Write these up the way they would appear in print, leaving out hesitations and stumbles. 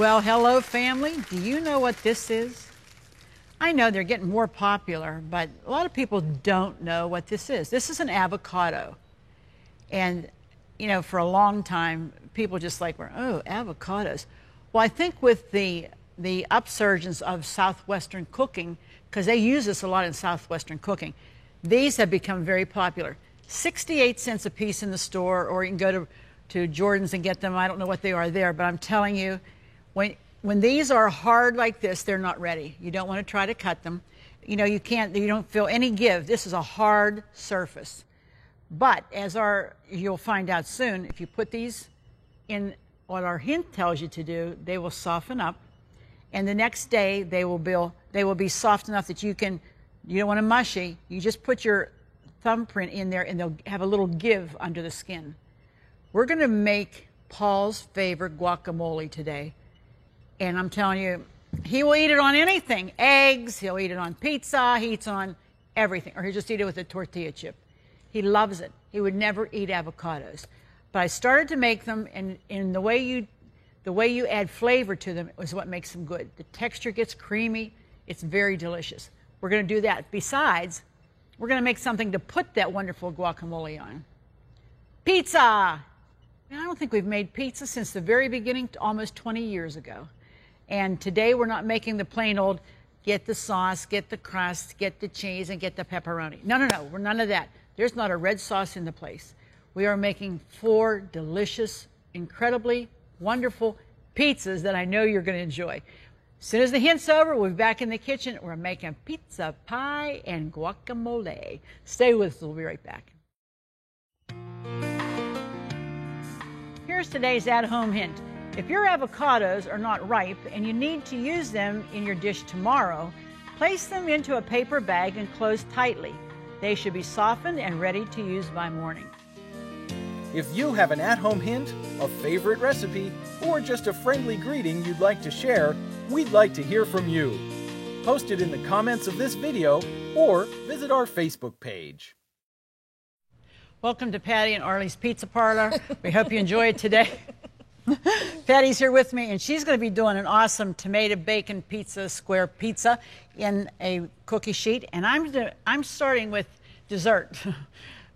Well, hello family. Do you know what this is? I know they're getting more popular, but a lot of people don't know what this is. This is an avocado. And, you know, for a long time, people just like were, oh, avocados. Well, I think with the upsurgence of Southwestern cooking, because they use this a lot in Southwestern cooking, these have become very popular. 68 cents a piece in the store, or you can go to Jordan's and get them. I don't know what they are there, but I'm telling you, when these are hard like this, they're not ready. You don't want to try to cut them. You know, you don't feel any give. This is a hard surface. But you'll find out soon, if you put these in what our hint tells you to do, they will soften up. And the next day, they will be soft enough that you don't want to mushy. You just put your thumbprint in there and they'll have a little give under the skin. We're going to make Paul's favorite guacamole today. And I'm telling you, he will eat it on anything. Eggs, he'll eat it on pizza, he eats on everything. Or he'll just eat it with a tortilla chip. He loves it. He would never eat avocados. But I started to make them, and in the way you add flavor to them is what makes them good. The texture gets creamy. It's very delicious. We're going to do that. Besides, we're going to make something to put that wonderful guacamole on. Pizza! I don't think we've made pizza since the very beginning, almost 20 years ago. And today we're not making the plain old get the sauce, get the crust, get the cheese, and get the pepperoni. No, we're none of that. There's not a red sauce in the place. We are making 4 delicious, incredibly wonderful pizzas that I know you're going to enjoy. As soon as the hint's over, we'll be back in the kitchen. We're making pizza pie and guacamole. Stay with us. We'll be right back. Here's today's at-home hint. If your avocados are not ripe and you need to use them in your dish tomorrow, place them into a paper bag and close tightly. They should be softened and ready to use by morning. If you have an at-home hint, a favorite recipe, or just a friendly greeting you'd like to share, we'd like to hear from you. Post it in the comments of this video or visit our Facebook page. Welcome to Patty and Arlie's Pizza Parlor. We hope you enjoy it today. Patty's here with me, and she's going to be doing an awesome tomato bacon pizza, square pizza in a cookie sheet. And I'm starting with dessert.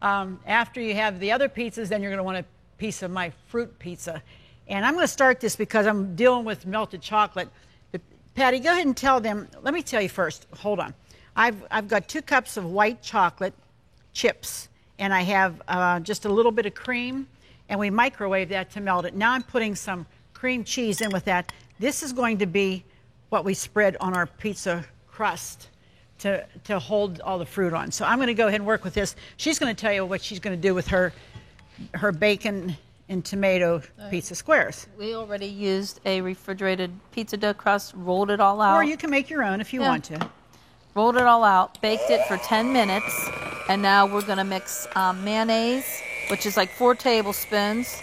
After you have the other pizzas, then you're going to want a piece of my fruit pizza. And I'm going to start this because I'm dealing with melted chocolate. But Patty, go ahead and tell them. Let me tell you first. Hold on. I've got 2 cups of white chocolate chips, and I have just a little bit of cream. And we microwave that to melt it. Now I'm putting some cream cheese in with that. This is going to be what we spread on our pizza crust to hold all the fruit on. So I'm going to go ahead and work with this. She's going to tell you what she's going to do with her bacon and tomato pizza squares. We already used a refrigerated pizza dough crust, rolled it all out. Or you can make your own if you want to. Rolled it all out, baked it for 10 minutes, and now we're going to mix mayonnaise, which is like 4 tablespoons,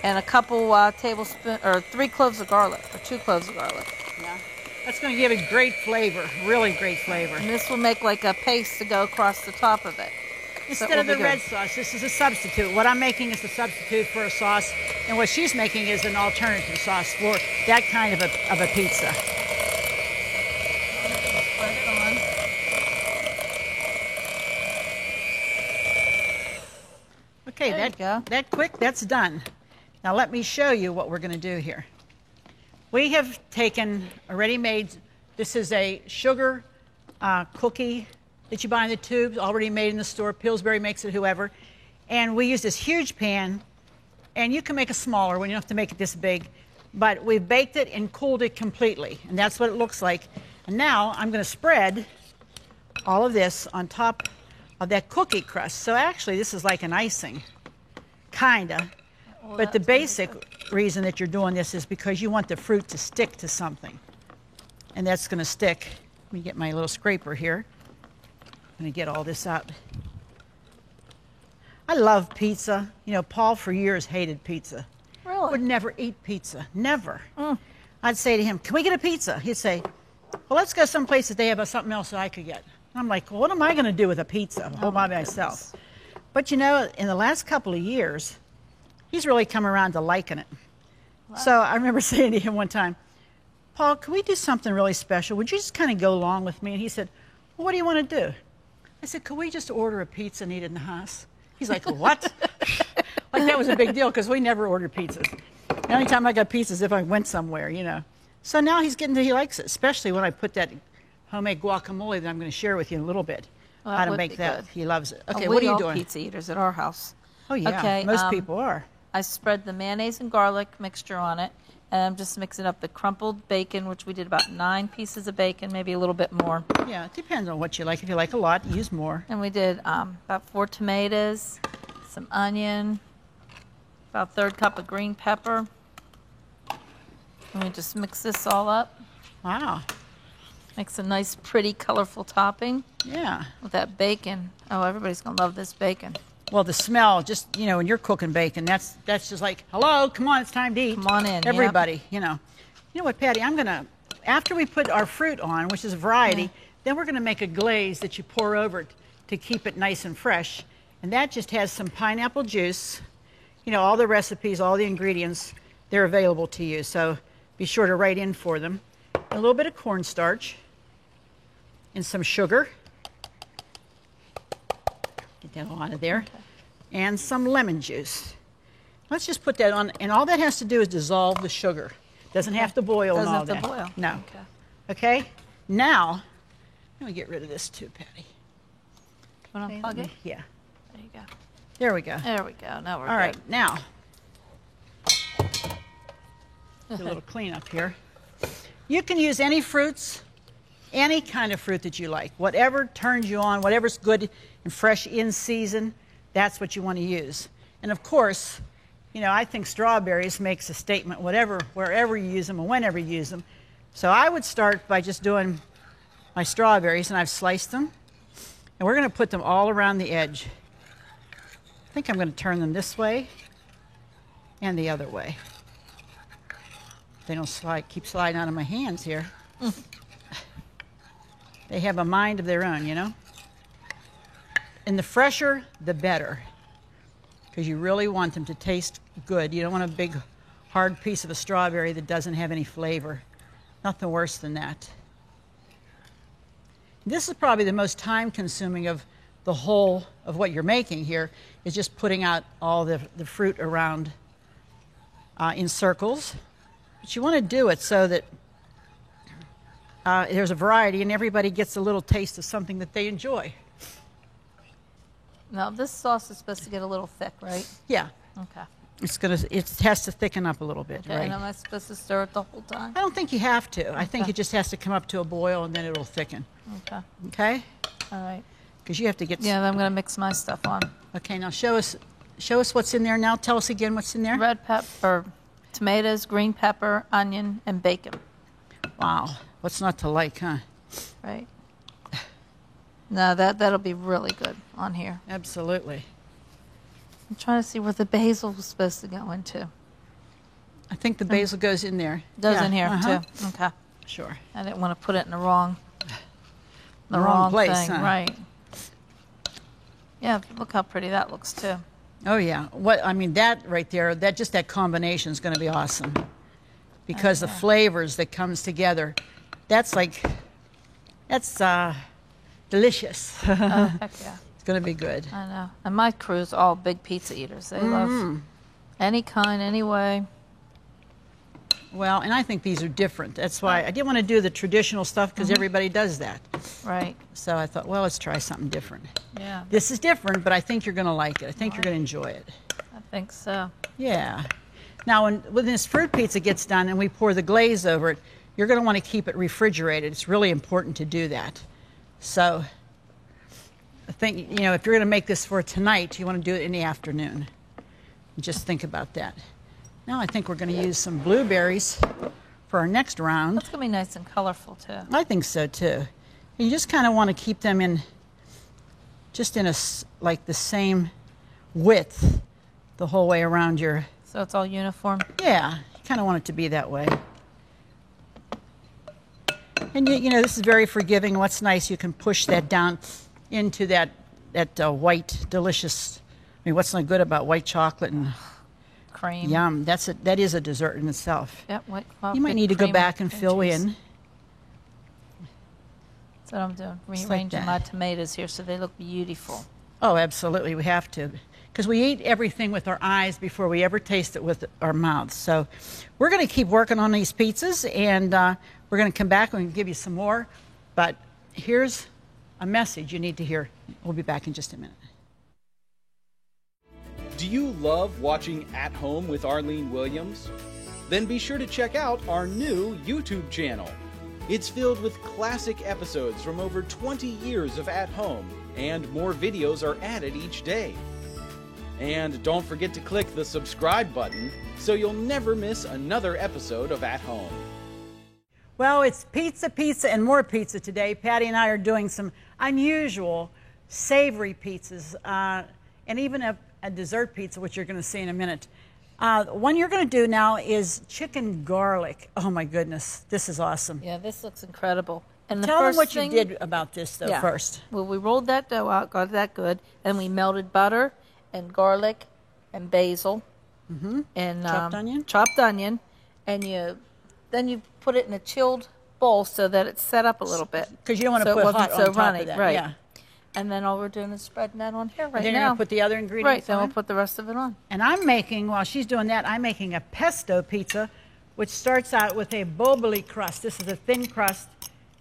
and a couple 3 cloves of garlic, or 2 cloves of garlic. Yeah, that's going to give it great flavor, really great flavor. And this will make like a paste to go across the top of it. Instead of the red sauce, this is a substitute. What I'm making is a substitute for a sauce, and what she's making is an alternative sauce for that kind of a pizza. Spread it on. Okay, that quick, that's done. Now let me show you what we're going to do here. We have taken a ready-made, this is a sugar cookie that you buy in the tubes, already made in the store. Pillsbury makes it, whoever. And we use this huge pan, and you can make a smaller one. You don't have to make it this big. But we've baked it and cooled it completely, and that's what it looks like. And now I'm going to spread all of this on top of that cookie crust. So actually, this is like an icing, kind of. Well, but the basic reason that you're doing this is because you want the fruit to stick to something. And that's going to stick. Let me get my little scraper here. I'm going to get all this out. I love pizza. You know, Paul for years hated pizza. Really? Would never eat pizza. Never. I'd say to him, can we get a pizza? He'd say, well, let's go someplace that they have something else that I could get. I'm like, well, what am I going to do with a pizza all by myself? But you know, in the last couple of years, he's really come around to liking it. Wow. So I remember saying to him one time, Paul, can we do something really special? Would you just kind of go along with me? And he said, well, what do you want to do? I said, could we just order a pizza and eat it in the house? He's like, what? Like that was a big deal because we never ordered pizzas. The only time I got pizza is if I went somewhere, you know. So now he's getting to, he likes it, especially when I put that homemade guacamole that I'm going to share with you in a little bit. Well, How to would make be that. good. He loves it. Okay, Oh, what are we you all doing? pizza eaters at our house. Oh, yeah. Okay, Most people are. I spread the mayonnaise and garlic mixture on it, and I'm just mixing up the crumpled bacon, which we did about 9 pieces of bacon, maybe a little bit more. Yeah, it depends on what you like. If you like a lot, use more. And we did about 4 tomatoes, some onion, about a 1/3 cup of green pepper. And we just mix this all up. Wow. Makes a nice, pretty, colorful topping Yeah. with that bacon. Oh, everybody's going to love this bacon. Well, the smell, just, you know, when you're cooking bacon, that's just like, hello, come on, it's time to eat. Come on in, yep. Everybody, you know. You know what, Patty, I'm going to, after we put our fruit on, which is a variety, then we're going to make a glaze that you pour over it to keep it nice and fresh. And that just has some pineapple juice. You know, all the recipes, all the ingredients, they're available to you. So be sure to write in for them. A little bit of cornstarch and some sugar. Get that all out of there. Okay. And some lemon juice. Let's just put that on, and all that has to do is dissolve the sugar. Doesn't have to boil and all Doesn't that. have to boil. No. Okay. Okay? Now, let me get rid of this too, Patty. You want to unplug it? Yeah. There you go. There we go. There we go. Now we're All right, good. now, a little cleanup here. You can use any fruits, any kind of fruit that you like. Whatever turns you on, whatever's good and fresh in season, that's what you want to use. And of course, you know, I think strawberries makes a statement wherever you use them and whenever you use them. So I would start by just doing my strawberries, and I've sliced them. And we're going to put them all around the edge. I think I'm going to turn them this way and the other way. They don't keep sliding out of my hands here. They have a mind of their own, you know? And the fresher, the better. Because you really want them to taste good. You don't want a big, hard piece of a strawberry that doesn't have any flavor. Nothing worse than that. This is probably the most time-consuming of the whole of what you're making here, is just putting out all the fruit around in circles. But you want to do it so that there's a variety and everybody gets a little taste of something that they enjoy. Now, this sauce is supposed to get a little thick, right? Yeah, Okay. it has to thicken up a little bit, Okay, right? and am I supposed to stir it the whole time? I don't think you have to. I think Okay. it just has to come up to a boil and then it'll thicken. Okay. Okay? All right. Because you have to get. Yeah, then I'm going to mix my stuff on. Okay, now show us what's in there now. Tell us again what's in there. Red pepper, tomatoes, green pepper, onion, and bacon. Wow, what's not to like, huh? Right. No, that'll be really good on here. Absolutely. I'm trying to see where the basil was supposed to go into. I think the basil goes in there. Does Yeah, in here uh-huh. too. Okay. Sure. I didn't want to put it in the wrong wrong place, thing. huh? Right. Yeah, look how pretty that looks too. Oh yeah. That right there, that combination is going to be awesome. Because the flavors that comes together, that's delicious. Oh, heck yeah. It's going to be good. I know. And my crew's all big pizza eaters. They love any kind, any way. Well, and I think these are different. That's why I didn't want to do the traditional stuff because everybody does that. Right. So I thought, well, let's try something different. Yeah, This is different, but I think you're going to like it. I think you're going to enjoy it. I think so. Yeah. Now, when this fruit pizza gets done and we pour the glaze over it, you're going to want to keep it refrigerated. It's really important to do that. So I think, you know, if you're going to make this for tonight, you want to do it in the afternoon. Just think about that. Now I think we're going to use some blueberries for our next round. That's going to be nice and colorful too. I think so too. You just kind of want to keep them in like the same width the whole way around your. So it's all uniform. Yeah, you kind of want it to be that way. And you know, this is very forgiving. What's nice, you can push that down into that white, delicious. I mean, what's not good about white chocolate and cream. Yum. That is a dessert in itself. Yep, white cloth. You might need to go back and fill in. That's what I'm doing. Just like Rearranging my that. tomatoes here so they look beautiful. Oh, absolutely. We have to. Because we eat everything with our eyes before we ever taste it with our mouths. So we're going to keep working on these pizzas, and we're going to come back and give you some more. But here's a message you need to hear. We'll be back in just a minute. Do you love watching At Home with Arlene Williams? Then be sure to check out our new YouTube channel. It's filled with classic episodes from over 20 years of At Home, and more videos are added each day. And don't forget to click the subscribe button so you'll never miss another episode of At Home. Well, it's pizza, pizza, and more pizza today. Patty and I are doing some unusual savory pizzas, and even a dessert pizza, which you're going to see in a minute. One you're going to do now is chicken garlic. Oh my goodness, this is awesome. Yeah, this looks incredible. And the Tell them first what thing, you did about this, though, first. Well, we rolled that dough out, got that good, and we melted butter and garlic and basil and chopped onion, and then you put it in a chilled bowl so that it's set up a little bit. Because you don't want to so put it wasn't hot so on top runny, of that. right? Yeah. And then all we're doing is spreading that on here right And then now. you're going to put the other ingredients Right, then on? we'll put the rest of it on. And I'm making, while she's doing that, I'm making a pesto pizza, which starts out with a boboli crust. This is a thin crust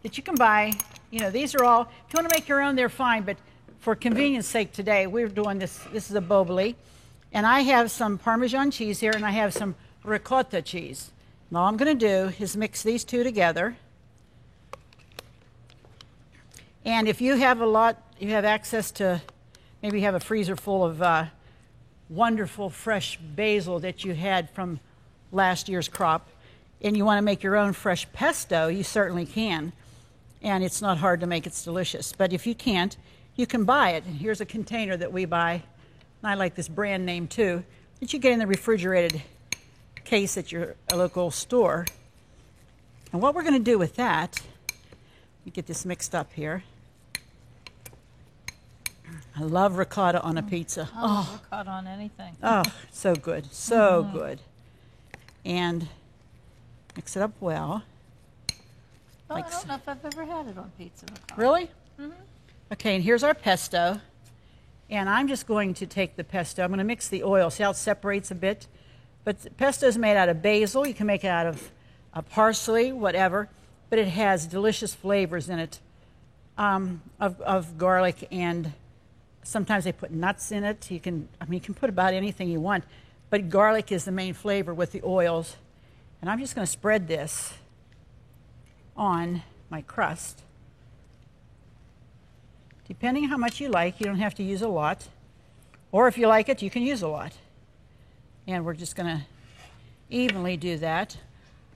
that you can buy. You know, these are all, if you want to make your own, they're fine, but for convenience sake today, we're doing this. This is a boboli. And I have some Parmesan cheese here, and I have some ricotta cheese. And all I'm going to do is mix these two together. And if you have you have access to, maybe you have a freezer full of wonderful fresh basil that you had from last year's crop, and you want to make your own fresh pesto, you certainly can. And it's not hard to make, it's delicious. But if you can't, you can buy it. And here's a container that we buy, and I like this brand name too, that you get in the refrigerated case at your local store. And what we're going to do with that, let me get this mixed up here. I love ricotta on a pizza. I love ricotta on anything. Oh, so good, so good. And mix it up well. Oh, like I don't know if I've ever had it on pizza. Ricotta. Really? Okay, and here's our pesto. And I'm just going to take the pesto. I'm going to mix the oil. See how it separates a bit? But pesto is made out of basil. You can make it out of parsley, whatever. But it has delicious flavors in it of garlic, and sometimes they put nuts in it. You can put about anything you want. But garlic is the main flavor with the oils. And I'm just going to spread this on my crust. Depending on how much you like, you don't have to use a lot. Or if you like it, you can use a lot. And we're just going to evenly do that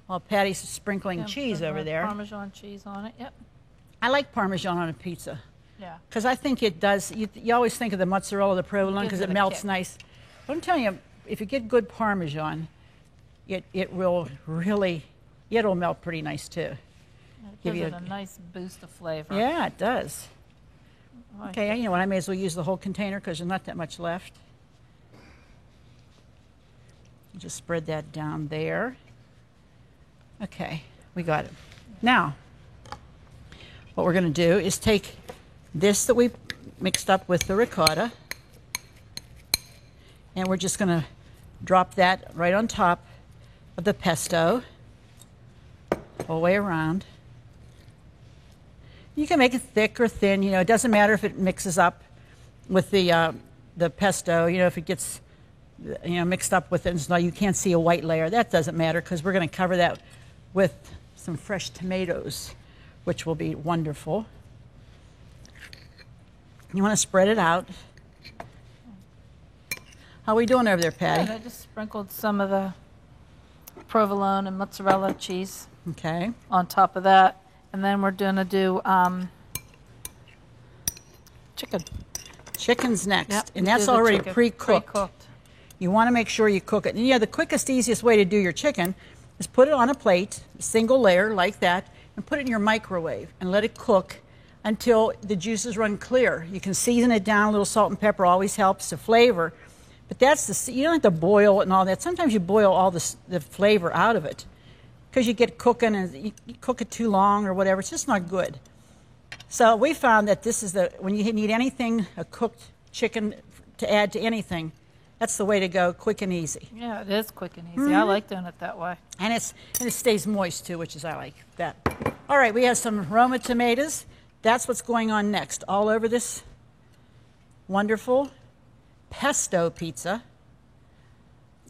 while Patty's sprinkling cheese over there. Parmesan cheese on it, yep. I like Parmesan on a pizza. Yeah. Because I think it does, you always think of the mozzarella, the provolone, because it melts nice. But I'm telling you, if you get good Parmesan, it will really, it'll melt pretty nice too. It gives it a nice boost of flavor. Yeah, it does. Like Okay, you know what, I may as well use the whole container because there's not that much left. Just spread that down there. Okay, we got it. Now, what we're going to do is take this that we mixed up with the ricotta, and we're just going to drop that right on top of the pesto, all the way around. You can make it thick or thin, you know, it doesn't matter if it mixes up with the pesto, you know, if it gets, you know, mixed up with it and so you can't see a white layer. That doesn't matter because we're going to cover that with some fresh tomatoes, which will be wonderful. You want to spread it out. How are we doing over there, Patty? Good. I just sprinkled some of the provolone and mozzarella cheese Okay. on top of that. And then we're going to do chicken. Chicken's next, Yep, and we that's do the already chicken pre-cooked. Pre-cooked. You want to make sure you cook it. And yeah, the quickest, easiest way to do your chicken is put it on a plate, single layer like that, and put it in your microwave and let it cook until the juices run clear. You can season it down, a little salt and pepper always helps to flavor, But that's you don't have to boil it and all that. Sometimes you boil all the flavor out of it because you get cooking and you cook it too long or whatever. It's just not good. So we found that this is when you need anything, a cooked chicken to add to anything, that's the way to go, quick and easy. Yeah, it is quick and easy. I like doing it that way. And it stays moist too, which is I like that. All right, we have some Roma tomatoes. That's what's going on next. All over this wonderful pesto pizza.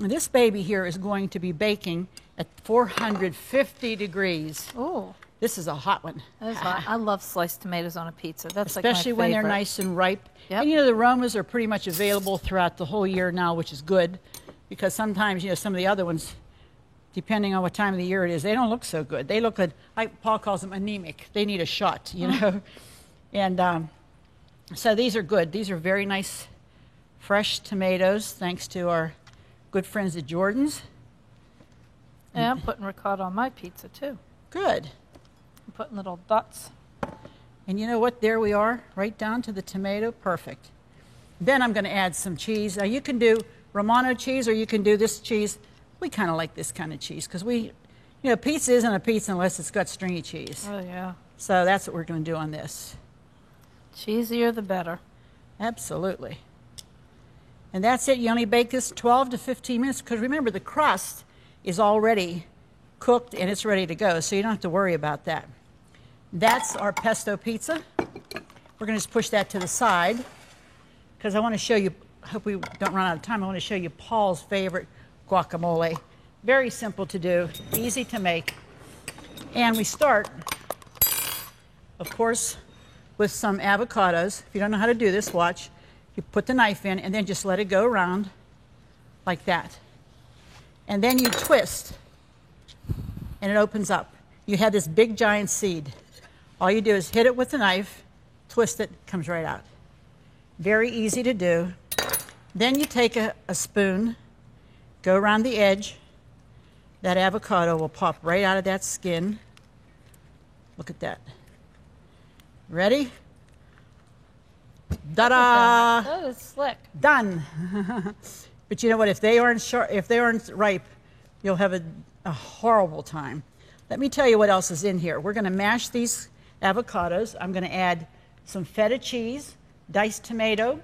And this baby here is going to be baking at 450 degrees. Oh, this is a hot one. that is hot. I love sliced tomatoes on a pizza. That's especially like my when they're favorite. nice and ripe. Yep. And you know the Romas are pretty much available throughout the whole year now, which is good, because sometimes some of the other ones, depending on what time of the year it is, they don't look so good. They look like Paul calls them anemic. They need a shot, you know. And so these are good. These are very nice, fresh tomatoes, thanks to our good friends at Jordan's. Yeah, I'm putting ricotta on my pizza too. Good. I'm putting little dots. And you know what? There we are, right down to the tomato. Perfect. Then I'm going to add some cheese. Now you can do Romano cheese or you can do this cheese. We kind of like this kind of cheese because pizza isn't a pizza unless it's got stringy cheese. Oh, yeah. So that's what we're going to do on this. Cheesier the better. Absolutely. And that's it. You only bake this 12 to 15 minutes because remember the crust is already cooked and it's ready to go, so you don't have to worry about that. That's our pesto pizza. We're going to just push that to the side because I want to show you, hope we don't run out of time, I want to show you Paul's favorite guacamole. Very simple to do, easy to make. And we start, of course, with some avocados. If you don't know how to do this, watch. You put the knife in and then just let it go around like that. And then you twist and it opens up. You have this big giant seed. All you do is hit it with the knife, twist it, comes right out. Very easy to do. Then you take a spoon, go around the edge. That avocado will pop right out of that skin. Look at that. Ready? Ta-da! That is slick. Done. But you know what? If they aren't ripe, you'll have a horrible time. Let me tell you what else is in here. We're going to mash these avocados. I'm going to add some feta cheese, diced tomato.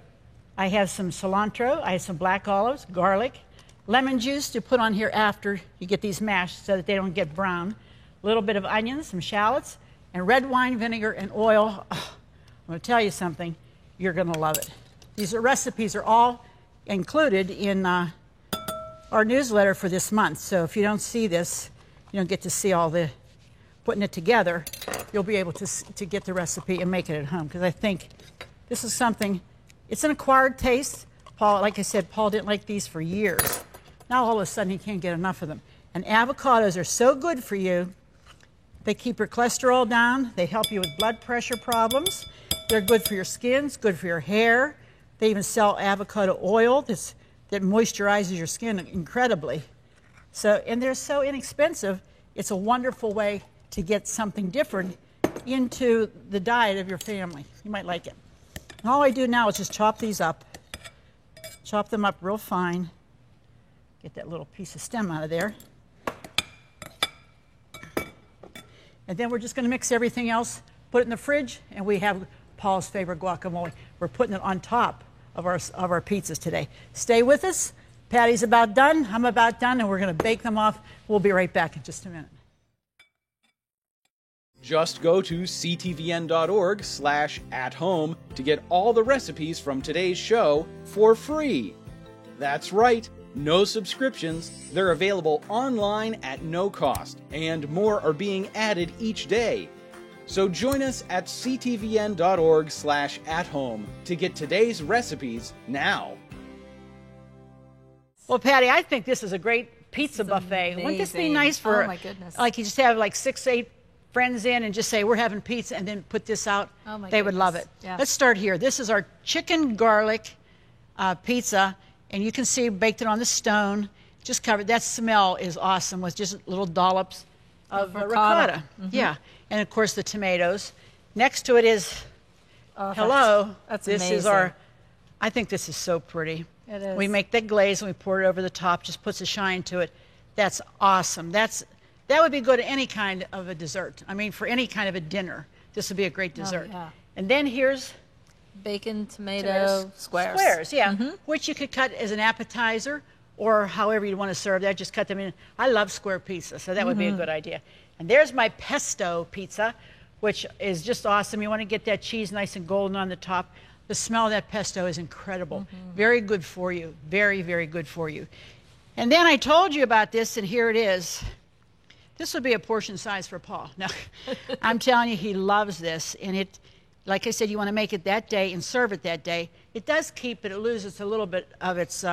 I have some cilantro. I have some black olives, garlic, lemon juice to put on here after you get these mashed so that they don't get brown. A little bit of onions, some shallots, and red wine vinegar and oil. Oh, I'm going to tell you something. You're going to love it. These recipes are all included in our newsletter for this month. So if you don't see this, you don't get to see all the putting it together. You'll be able to get the recipe and make it at home because I think this is something, it's an acquired taste. Paul, like I said, Paul didn't like these for years. Now all of a sudden he can't get enough of them. And avocados are so good for you. They keep your cholesterol down. They help you with blood pressure problems. They're good for your skin. It's good for your hair. They even sell avocado oil that moisturizes your skin incredibly. And they're so inexpensive. It's a wonderful way to get something different into the diet of your family. You might like it. And all I do now is just chop these up. Chop them up real fine. Get that little piece of stem out of there. And then we're just going to mix everything else, put it in the fridge, and we have Paul's favorite guacamole. We're putting it on top of our pizzas today. Stay with us. Patty's about done. I'm about done, and we're going to bake them off. We'll be right back in just a minute. Just go to ctvn.org/athome to get all the recipes from today's show for free. That's right, no subscriptions. They're available online at no cost, and more are being added each day. So join us at ctvn.org/athome to get today's recipes now. Well, Patty, I think this is a great pizza buffet. amazing. Wouldn't this be nice for, Oh, my goodness. like you just have like 6, 8 friends in and just say, we're having pizza, and then put this out? Oh, my They would love it. goodness. Yeah. Let's start here. This is our chicken garlic pizza, and you can see baked it on the stone, just covered. That smell is awesome with just little dollops of ricotta. Yeah, and of course the tomatoes. Next to it is, hello. That's this amazing. is our, I think this is so pretty. It is. We make that glaze and we pour it over the top, just puts a shine to it. That's awesome. That would be good at any kind of a dessert. I mean, for any kind of a dinner, this would be a great dessert. yeah. And then here's Bacon, tomato, squares. Squares, yeah, which you could cut as an appetizer or however you want to serve that. Just cut them in. I love square pizza, so that would be a good idea. And there's my pesto pizza, which is just awesome. You want to get that cheese nice and golden on the top. The smell of that pesto is incredible. Very good for you. Very, very good for you. And then I told you about this, and here it is. This would be a portion size for Paul. No, I'm telling you, he loves this. And it, like I said, you want to make it that day and serve it that day. It does keep, but it loses a little bit of its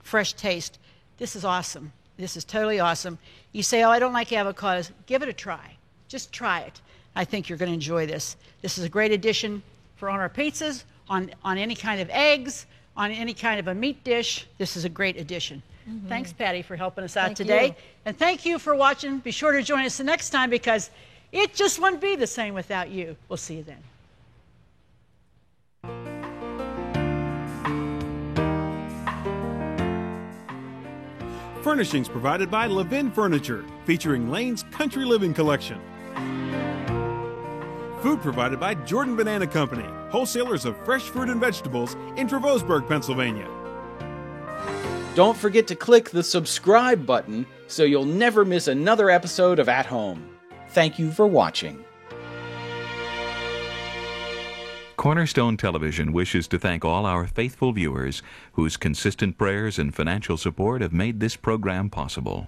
fresh taste. This is awesome. This is totally awesome. You say, oh, I don't like avocados. Give it a try. Just try it. I think you're going to enjoy this. This is a great addition for on our pizzas, on any kind of eggs, on any kind of a meat dish. This is a great addition. Thanks, Patty, for helping us out today. you. And thank you for watching. Be sure to join us the next time because it just wouldn't be the same without you. We'll see you then. Furnishings provided by Levin Furniture, featuring Lane's Country Living Collection. Food provided by Jordan Banana Company, wholesalers of fresh fruit and vegetables in Trevosburg, Pennsylvania. Don't forget to click the subscribe button so you'll never miss another episode of At Home. Thank you for watching. Cornerstone Television wishes to thank all our faithful viewers whose consistent prayers and financial support have made this program possible.